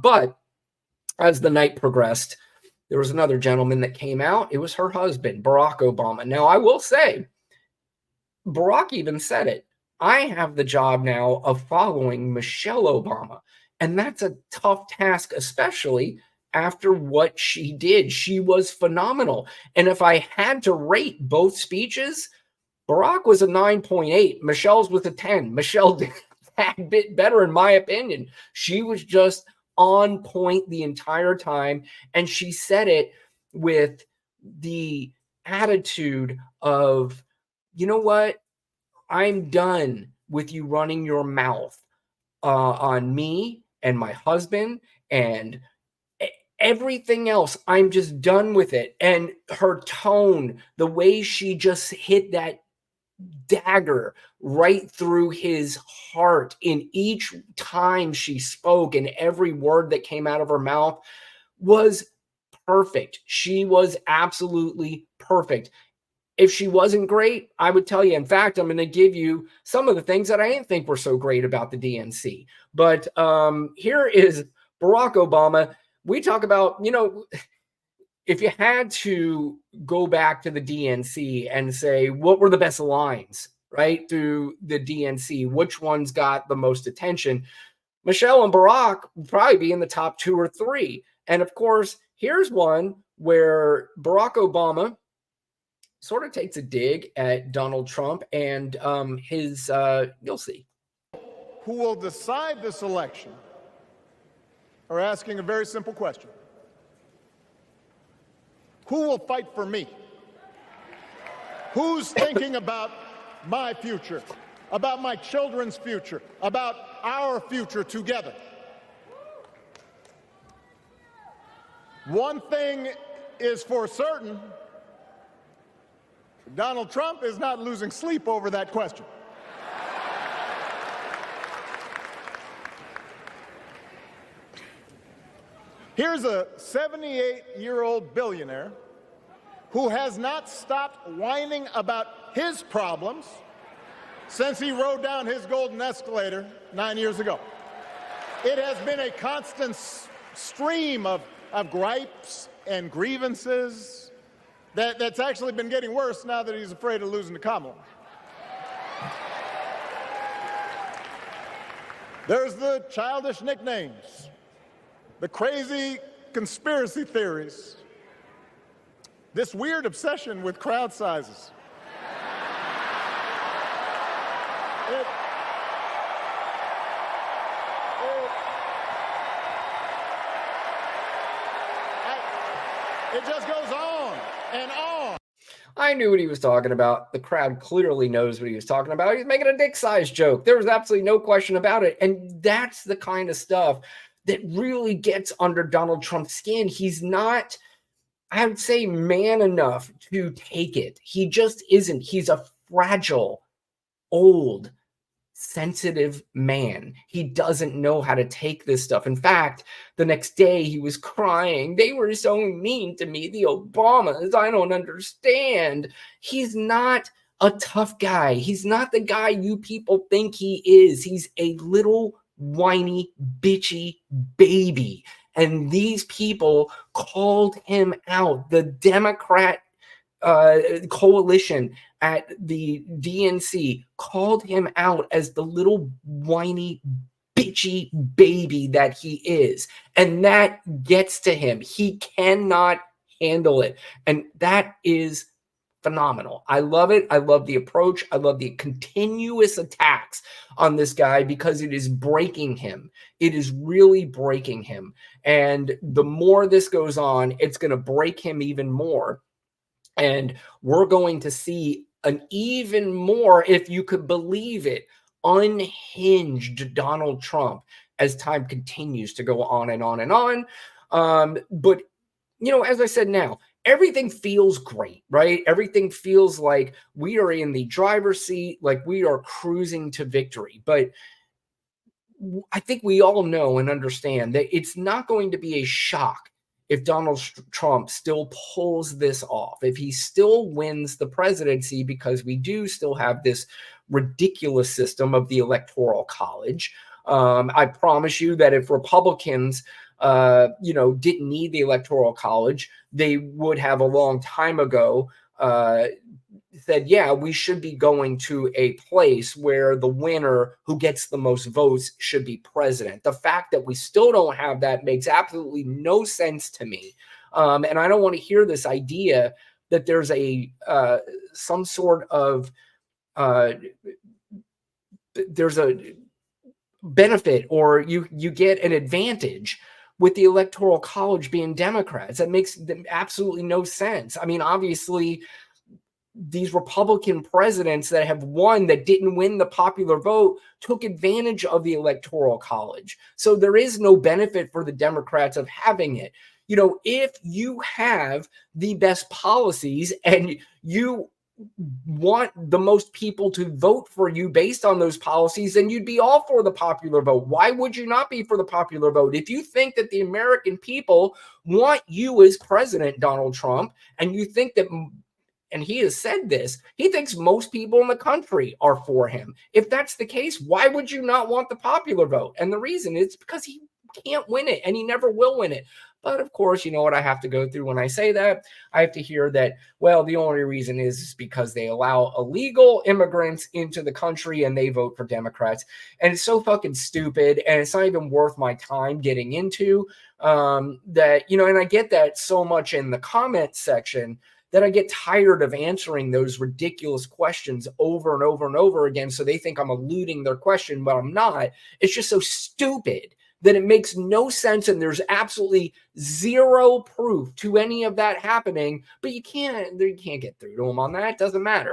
But as the night progressed, there was another gentleman that came out. It was her husband, Barack Obama. Now, I will say, Barack even said it. I have the job now of following Michelle Obama. And that's a tough task, especially after what she did. She was phenomenal. And if I had to rate both speeches, Barack was a 9.8. Michelle's was a 10. Michelle did that bit better, in my opinion. She was just on point the entire time. And she said it with the attitude of, you know what? I'm done with you running your mouth on me and my husband and everything else. I'm just done with it. And her tone, the way she just hit that dagger right through his heart in each time she spoke, and every word that came out of her mouth was perfect. She was absolutely perfect. If she wasn't great, I would tell you. In fact, I'm going to give you some of the things that I didn't think were so great about the DNC. But here is Barack Obama. We talk about, if you had to go back to the DNC and say, what were the best lines, right, through the DNC, which ones got the most attention? Michelle and Barack would probably be in the top 2 or 3. And of course, here's one where Barack Obama sort of takes a dig at Donald Trump and his, you'll see. Who will decide this election are asking a very simple question. Who will fight for me? Who's thinking about my future, about my children's future, about our future together? One thing is for certain, Donald Trump is not losing sleep over that question. Here's a 78-year-old billionaire who has not stopped whining about his problems since he rode down his golden escalator 9 years ago. It has been a constant stream of gripes and grievances that's actually been getting worse now that he's afraid of losing to Kamala. There's the childish nicknames, the crazy conspiracy theories, this weird obsession with crowd sizes. It just goes on and on. I knew what he was talking about. The crowd clearly knows what he was talking about. He's making a dick size joke. There was absolutely no question about it. And that's the kind of stuff that really gets under Donald Trump's skin. He's not, I would say, man enough to take it. He just isn't. He's a fragile, old, sensitive man. He doesn't know how to take this stuff. In fact, the next day he was crying. They were so mean to me, the Obamas. I don't understand. He's not a tough guy. He's not the guy you people think he is. He's a little whiny, bitchy baby. And these people called him out. The Democrat coalition at the DNC called him out as the little whiny, bitchy baby that he is. And that gets to him. He cannot handle it. And that is phenomenal. I love it. I love the approach. I love the continuous attacks on this guy because it is breaking him. It is really breaking him. And the more this goes on, it's going to break him even more. And we're going to see an even more, if you could believe it, unhinged Donald Trump as time continues to go on and on and on. But, as I said now, everything feels great, right? Everything feels like we are in the driver's seat, like we are cruising to victory. But I think we all know and understand that it's not going to be a shock if Donald Trump still pulls this off, if he still wins the presidency, because we do still have this ridiculous system of the Electoral College. I promise you that if Republicans didn't need the Electoral College, they would have a long time ago said, yeah, we should be going to a place where the winner who gets the most votes should be president. The fact that we still don't have that makes absolutely no sense to me. And I don't want to hear this idea that there's some sort of there's a benefit or you get an advantage with the Electoral College being Democrats. That makes absolutely no sense. I mean, obviously, these Republican presidents that have won that didn't win the popular vote took advantage of the Electoral College. So there is no benefit for the Democrats of having it. If you have the best policies and you want the most people to vote for you based on those policies, then you'd be all for the popular vote. Why would you not be for the popular vote? If you think that the American people want you as president, Donald Trump, and you think that, and he has said this, he thinks most people in the country are for him. If that's the case, why would you not want the popular vote? And the reason is because he can't win it and he never will win it. But of course, you know what I have to go through when I say that? I have to hear that, well, the only reason is because they allow illegal immigrants into the country and they vote for Democrats. And it's so fucking stupid. And it's not even worth my time getting into that, and I get that so much in the comment section that I get tired of answering those ridiculous questions over and over and over again. So they think I'm eluding their question, but I'm not. It's just so stupid that it makes no sense. And there's absolutely zero proof to any of that happening, but you can't get through to them on that. It doesn't matter.